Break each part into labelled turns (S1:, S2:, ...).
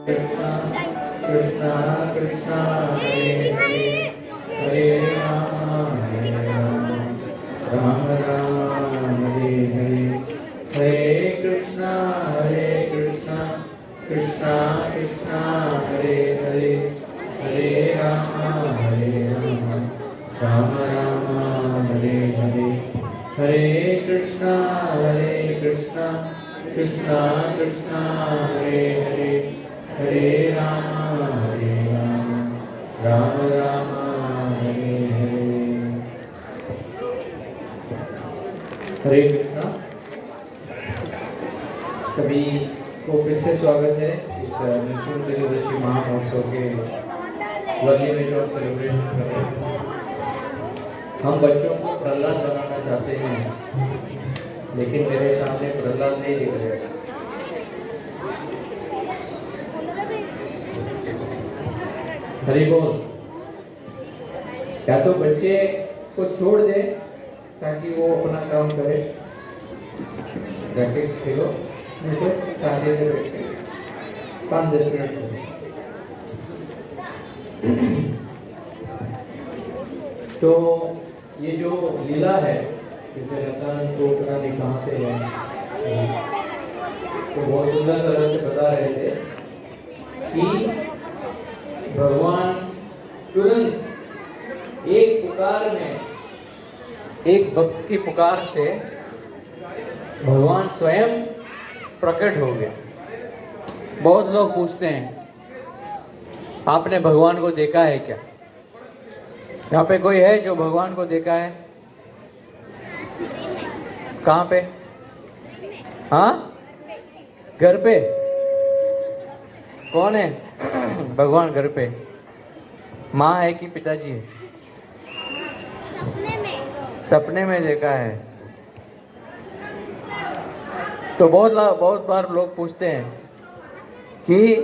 S1: कृष्णा कृष्णा कृष्णा हरे हरे हरे राम राम राम हरे हरे हरे कृष्णा कृष्णा कृष्णा हरे हरे हरे राम राम राम हरे हरे हरे कृष्णा कृष्णा कृष्णा हरे हरे हरे राम राम राम हरे हरे हरे कृष्णा। सभी को फिर से स्वागत है इस निःशुल्क चतुर्दशी महामहोत्सव के वर्ली में जो सेलिब्रेशन कर रहे हैं। हम बच्चों को प्रहलाद बनाना चाहते हैं, लेकिन मेरे सामने प्रहलाद नहीं दिख रहे। हरि बोल। या तो बच्चे को छोड़ दे ताकि वो अपना काम करे, रैकेट खेलो, नहीं तो शादी से बैठे 5-10 मिनट। तो ये जो लीला है, जैसे रतन टोकरा निकालते हैं, तो बहुत सुंदर तरह से बता रहे थे कि भगवान तुरंत एक पुकार में, एक भक्त की पुकार से भगवान स्वयं प्रकट हो गया। बहुत लोग पूछते हैं, आपने भगवान को देखा है क्या? यहाँ पे कोई है जो भगवान को देखा है? कहाँ पे? हाँ, घर पे। कौन है? भगवान घर पे। माँ है कि पिताजी है? सपने में देखा है। तो बहुत बार लोग पूछते हैं कि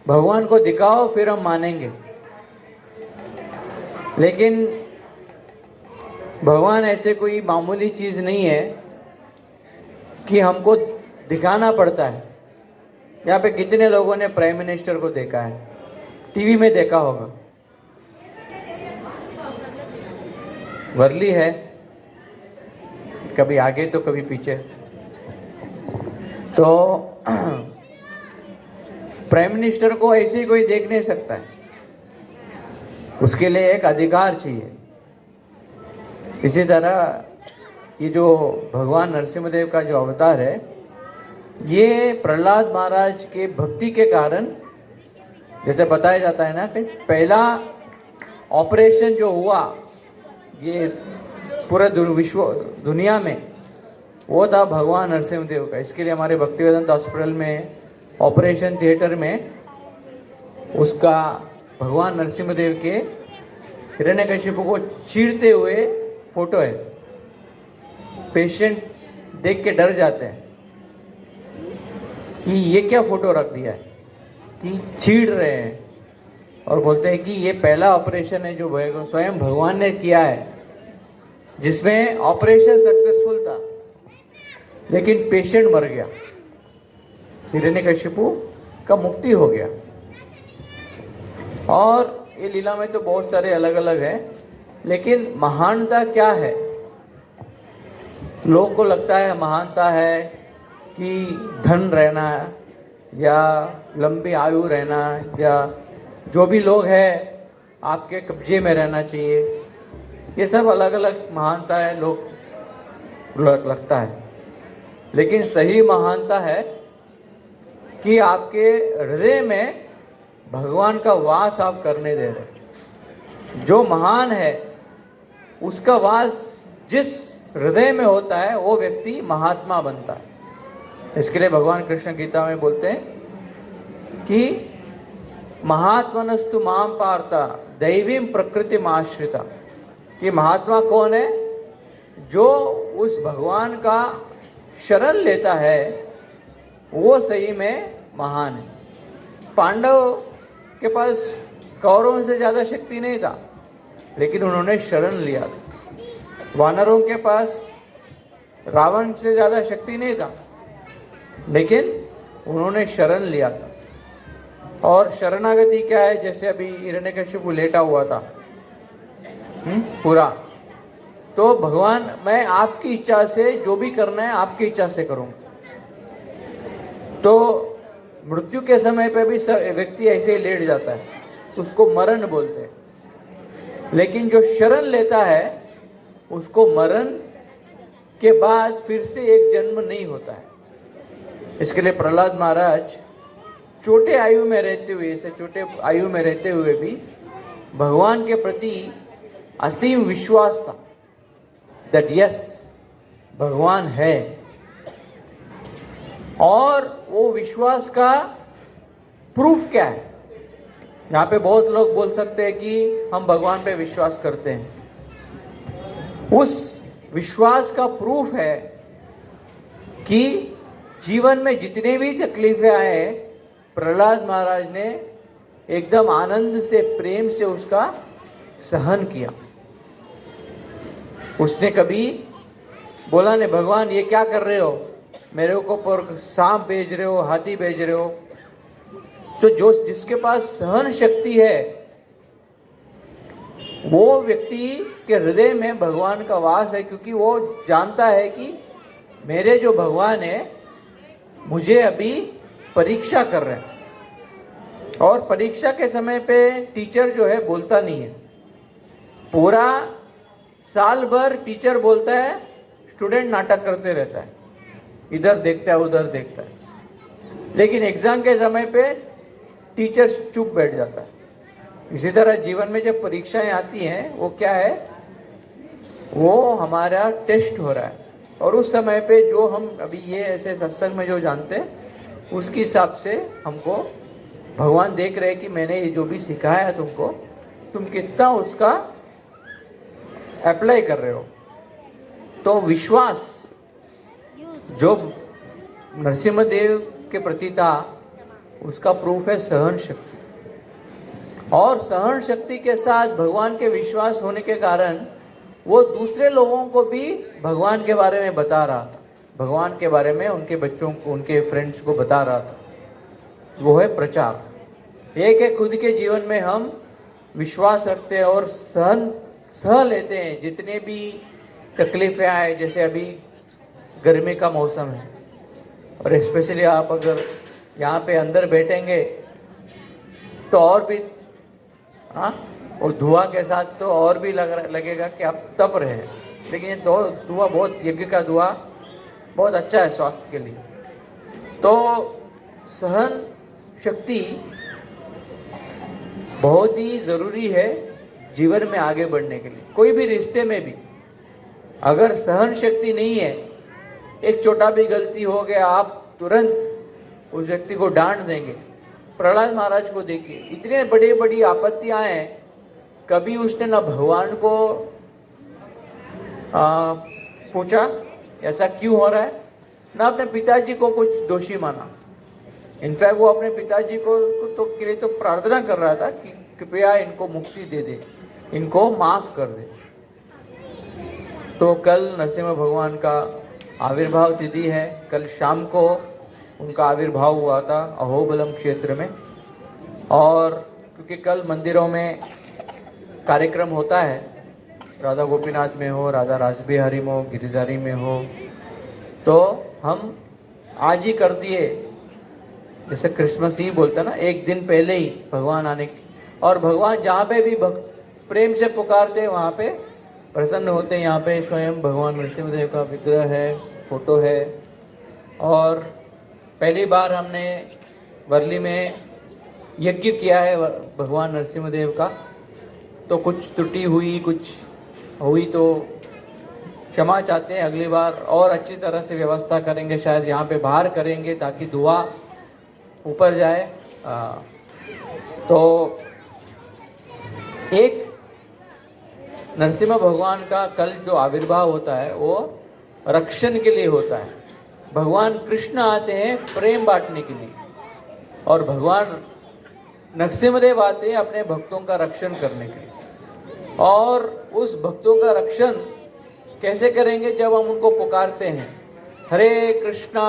S1: भगवान को दिखाओ फिर हम मानेंगे, लेकिन भगवान ऐसे कोई मामूली चीज़ नहीं है कि हमको दिखाना पड़ता है। यहाँ पे कितने लोगों ने प्राइम मिनिस्टर को देखा है? टीवी में देखा होगा। वर्ली है, कभी आगे तो कभी पीछे। तो प्राइम मिनिस्टर को ऐसे ही कोई देख नहीं सकता है, उसके लिए एक अधिकार चाहिए। इसी तरह ये जो भगवान नरसिंहदेव का जो अवतार है, ये प्रहलाद महाराज के भक्ति के कारण, जैसे बताया जाता है ना कि पहला ऑपरेशन जो हुआ ये पूरे दुनिया में, वो था भगवान नरसिंहदेव का। इसके लिए हमारे भक्तिवेदांत हॉस्पिटल में ऑपरेशन थिएटर में उसका भगवान नरसिंहदेव के हिरण्यकशिपु को चीरते हुए फोटो है। पेशेंट देख के डर जाते हैं कि ये क्या फोटो रख दिया है, कि चीर रहे हैं, और बोलते हैं कि ये पहला ऑपरेशन है जो स्वयं भगवान ने किया है, जिसमें ऑपरेशन सक्सेसफुल था लेकिन पेशेंट मर गया, हिरण्यकशिपु का मुक्ति हो गया। और ये लीला में तो बहुत सारे अलग अलग है, लेकिन महानता क्या है? लोग को लगता है महानता है कि धन रहना या लंबी आयु रहना, या जो भी लोग हैं आपके कब्जे में रहना चाहिए। ये सब अलग अलग महानता है, लोग लगता है। लेकिन सही महानता है कि आपके हृदय में भगवान का वास आप करने दे रहे। जो महान है उसका वास जिस हृदय में होता है वो व्यक्ति महात्मा बनता है। इसके लिए भगवान कृष्ण गीता में बोलते हैं कि महात्मनस्तु माम पार्था दैवीं प्रकृति आश्रिता, कि महात्मा कौन है? जो उस भगवान का शरण लेता है वो सही में महान है। पांडव के पास कौरवों से ज़्यादा शक्ति नहीं था, लेकिन उन्होंने शरण लिया था। वानरों के पास रावण से ज़्यादा शक्ति नहीं था, लेकिन उन्होंने शरण लिया था। और शरणागति क्या है? जैसे अभी हिरण्यकशिपु लेटा हुआ था पूरा, तो भगवान मैं आपकी इच्छा से जो भी करना है आपकी इच्छा से करूं। तो मृत्यु के समय पे भी व्यक्ति ऐसे ही लेट जाता है, उसको मरण बोलते हैं। लेकिन जो शरण लेता है उसको मरण के बाद फिर से एक जन्म नहीं होता है। इसके लिए प्रहलाद महाराज छोटे आयु में रहते हुए, ऐसे छोटे आयु में रहते हुए भी भगवान के प्रति असीम विश्वास था, दैट यस भगवान है। और वो विश्वास का प्रूफ क्या है? यहाँ पे बहुत लोग बोल सकते हैं कि हम भगवान पे विश्वास करते हैं। उस विश्वास का प्रूफ है कि जीवन में जितने भी तकलीफें आए, प्रहलाद महाराज ने एकदम आनंद से, प्रेम से उसका सहन किया। उसने कभी बोला नहीं भगवान ये क्या कर रहे हो, मेरे ऊपर सांप भेज रहे हो, हाथी भेज रहे हो। तो जो जिसके पास सहन शक्ति है वो व्यक्ति के हृदय में भगवान का वास है, क्योंकि वो जानता है कि मेरे जो भगवान है मुझे अभी परीक्षा कर रहे हैं। और परीक्षा के समय पे टीचर जो है बोलता नहीं है, पूरा साल भर टीचर बोलता है, स्टूडेंट नाटक करते रहता है, इधर देखता है उधर देखता है। लेकिन एग्जाम के समय पे टीचर चुप बैठ जाता है। इसी तरह जीवन में जब परीक्षाएं आती हैं वो क्या है, वो हमारा टेस्ट हो रहा है। और उस समय पे जो हम अभी ये ऐसे सत्संग में जो जानते हैं उसके हिसाब से हमको भगवान देख रहे हैं कि मैंने ये जो भी सिखाया है तुमको, तुम कितना उसका अप्लाई कर रहे हो। तो विश्वास जो नरसिम्हदेव के प्रति था उसका प्रूफ है सहन शक्ति। और सहन शक्ति के साथ भगवान के विश्वास होने के कारण वो दूसरे लोगों को भी भगवान के बारे में बता रहा था, भगवान के बारे में उनके बच्चों को, उनके फ्रेंड्स को बता रहा था। वो है प्रचार। एक है खुद के जीवन में हम विश्वास रखते हैं और सह लेते हैं जितने भी तकलीफें आए। जैसे अभी गर्मी का मौसम है और स्पेशली आप अगर यहाँ पे अंदर बैठेंगे तो और भी और धुआं के साथ तो और भी लगेगा कि आप तप रहे हैं। लेकिन ये धुआं बहुत, यज्ञ का धुआं बहुत अच्छा है स्वास्थ्य के लिए। तो सहन शक्ति बहुत ही ज़रूरी है जीवन में आगे बढ़ने के लिए। कोई भी रिश्ते में भी अगर सहन शक्ति नहीं है, एक छोटा भी गलती हो गया आप तुरंत उस व्यक्ति को डांट देंगे। प्रहलाद महाराज को देखिए, इतने बड़ी बड़ी आपत्तियां हैं, कभी उसने ना भगवान को पूछा ऐसा क्यों हो रहा है, ना अपने पिताजी को कुछ दोषी माना। इनफैक्ट वो अपने पिताजी को तो के लिए तो प्रार्थना कर रहा था कि कृपया इनको मुक्ति दे दे, इनको माफ कर दे। तो कल नरसिम्हा भगवान का आविर्भाव तिथि है। कल शाम को उनका आविर्भाव हुआ था अहोबलम क्षेत्र में। और क्योंकि कल मंदिरों में कार्यक्रम होता है, राधा गोपीनाथ में हो, राधा रासबिहारी में हो, गिरिधारी में हो, तो हम आज ही कर दिए। जैसे क्रिसमस ही बोलते ना, एक दिन पहले ही भगवान आने की। और भगवान जहाँ पे भी भक्त प्रेम से पुकारते हैं वहाँ पे प्रसन्न होते हैं। यहाँ पे स्वयं भगवान नरसिम्हदेव का विग्रह है, फोटो है। और पहली बार हमने वर्ली में यज्ञ किया है भगवान नरसिम्हदेव का, तो कुछ त्रुटि हुई, कुछ हुई तो क्षमा चाहते हैं। अगली बार और अच्छी तरह से व्यवस्था करेंगे, शायद यहाँ पे बाहर करेंगे ताकि दुआ ऊपर जाए। तो एक नरसिम्हा भगवान का कल जो आविर्भाव होता है वो रक्षण के लिए होता है। भगवान कृष्ण आते हैं प्रेम बांटने के लिए, और भगवान नरसिम्हदेव आते हैं अपने भक्तों का रक्षण करने के लिए। और उस भक्तों का रक्षण कैसे करेंगे? जब हम उनको पुकारते हैं, हरे कृष्णा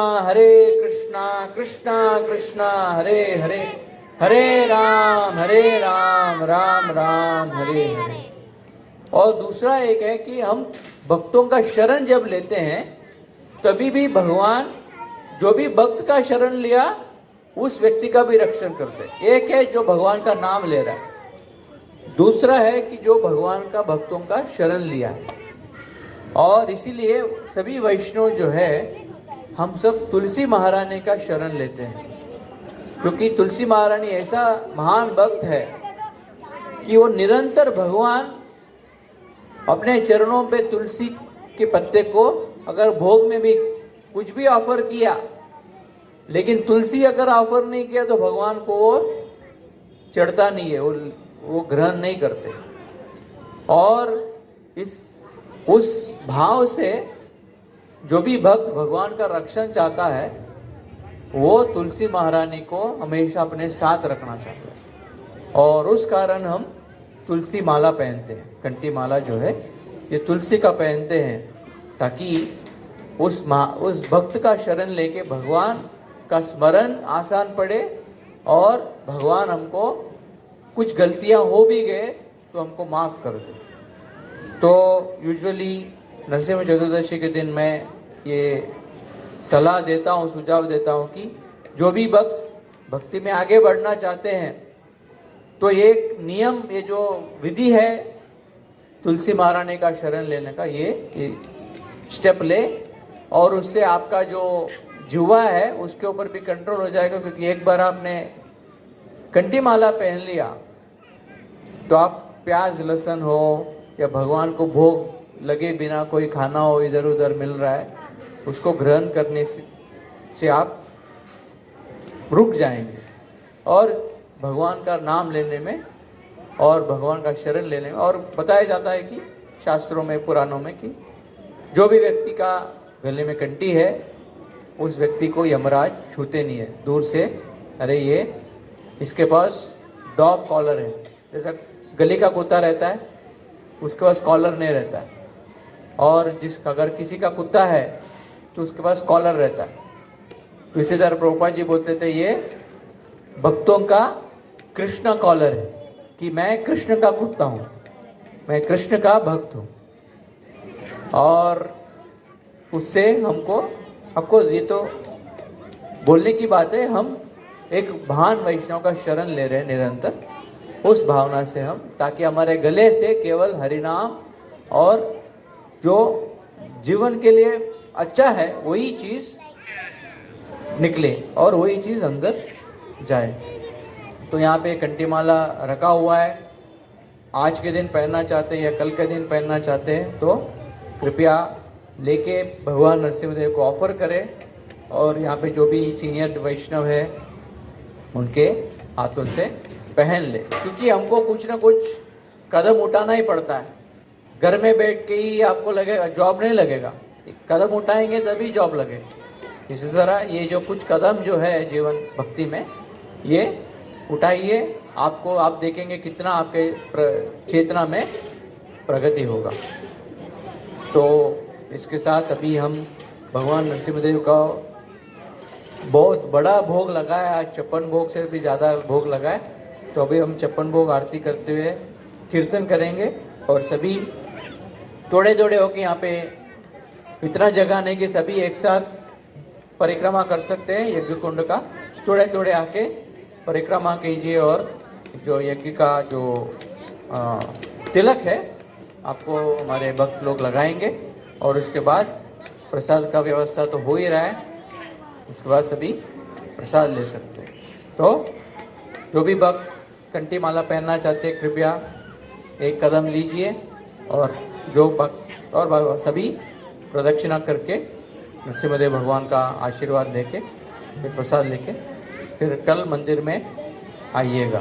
S1: कृष्णा कृष्णा हरे हरे, हरे राम राम राम हरे हरे। और दूसरा एक है कि हम भक्तों का शरण जब लेते हैं तभी भी भगवान जो भी भक्त का शरण लिया उस व्यक्ति का भी रक्षण करते हैं। एक है जो भगवान का नाम ले रहा है, दूसरा है कि जो भगवान का भक्तों का शरण लिया है। और इसीलिए सभी वैष्णव जो है हम सब तुलसी महारानी का शरण लेते हैं, क्योंकि तुलसी महारानी ऐसा महान भक्त है कि वो निरंतर भगवान अपने चरणों पे तुलसी के पत्ते को अगर भोग में भी कुछ भी ऑफर किया, लेकिन तुलसी अगर ऑफर नहीं किया तो भगवान को वो चढ़ता नहीं है, वो ग्रहण नहीं करते। और उस भाव से जो भी भक्त भगवान का रक्षण चाहता है वो तुलसी महारानी को हमेशा अपने साथ रखना चाहता है। और उस कारण हम तुलसी माला पहनते हैं, कंठी माला जो है ये तुलसी का पहनते हैं, ताकि उस भक्त का शरण लेके भगवान का स्मरण आसान पड़े और भगवान हमको कुछ गलतियां हो भी गए तो हमको माफ़ कर दे। तो यूजुअली नरसिंह चतुर्दशी के दिन मैं ये सलाह देता हूँ, सुझाव देता हूँ कि जो भी भक्त भक्ति में आगे बढ़ना चाहते हैं तो एक नियम, ये जो विधि है तुलसी महारानी का शरण लेने का, ये स्टेप ले और उससे आपका जो जुआ है उसके ऊपर भी कंट्रोल हो जाएगा। क्योंकि एक बार आपने कंठी माला पहन लिया तो आप प्याज लहसुन हो या भगवान को भोग लगे बिना कोई खाना हो इधर उधर मिल रहा है, उसको ग्रहण करने से आप रुक जाएंगे। और भगवान का नाम लेने में और भगवान का शरण लेने में, और बताया जाता है कि शास्त्रों में पुराणों में कि जो भी व्यक्ति का गले में कंठी है उस व्यक्ति को यमराज छूते नहीं है, दूर से अरे ये इसके पास डॉग कॉलर है, जैसा गली का कुत्ता रहता है उसके पास कॉलर नहीं रहता है, और अगर किसी का कुत्ता है तो उसके पास कॉलर रहता है। तो इसी तरह प्रभुपाद जी बोलते थे ये भक्तों का कृष्ण कॉलर है, कि मैं कृष्ण का कुत्ता हूँ, मैं कृष्ण का भक्त हूँ। और उससे हमको ऑफकोर्स ये तो बोलने की बात है, हम एक महान वैष्णव का शरण ले रहे हैं निरंतर, उस भावना से हम, ताकि हमारे गले से केवल हरिनाम और जो जीवन के लिए अच्छा है वही चीज़ निकले और वही चीज़ अंदर जाए। तो यहाँ पे कंठी माला रखा हुआ है, आज के दिन पहनना चाहते हैं या कल के दिन पहनना चाहते हैं तो कृपया लेके भगवान नरसिंहदेव को ऑफर करें। और यहाँ पे जो भी सीनियर वैष्णव है उनके हाथों से पहन ले, क्योंकि हमको कुछ ना कुछ कदम उठाना ही पड़ता है। घर में बैठ के ही आपको लगेगा जॉब नहीं लगेगा, कदम उठाएंगे तभी जॉब लगेगा। इसी तरह ये जो कुछ कदम जो है जीवन भक्ति में ये उठाइए, आपको आप देखेंगे कितना आपके चेतना में प्रगति होगा। तो इसके साथ अभी हम भगवान नरसिंहदेव का बहुत बड़ा भोग लगाया, आज 56 भोग से भी ज़्यादा भोग लगाए। तो अभी हम 56 भोग आरती करते हुए कीर्तन करेंगे और सभी थोड़े थोड़े होके यहाँ पे इतना जगह नहीं कि सभी एक साथ परिक्रमा कर सकते हैं यज्ञ कुंड का, थोड़े थोड़े आके परिक्रमा कीजिए। और जो यज्ञ का जो तिलक है आपको हमारे भक्त लोग लगाएंगे और उसके बाद प्रसाद का व्यवस्था तो हो ही रहा है, उसके बाद सभी प्रसाद ले सकते हैं। तो जो भी भक्त कंठी माला पहनना चाहते हैं कृपया एक कदम लीजिए और जो भक्त और सभी प्रदक्षिणा करके नरसिंहदेव भगवान का आशीर्वाद लेके फिर प्रसाद लेके फिर कल मंदिर में आइएगा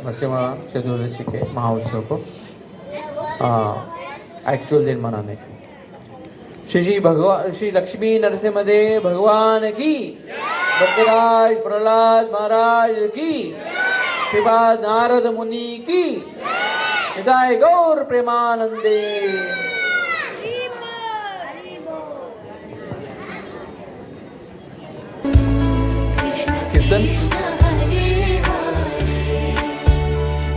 S1: नरसिंह चतुर्दशी के महाउत्सव को एक्चुअल दिन मनाने के। श्री लक्ष्मी नरसिंहदेव भगवान की, भक्तराज प्रहलाद महाराज की, श्रीपाद नारद मुनि की, निताय गौर प्रेमानंदे। कीर्तन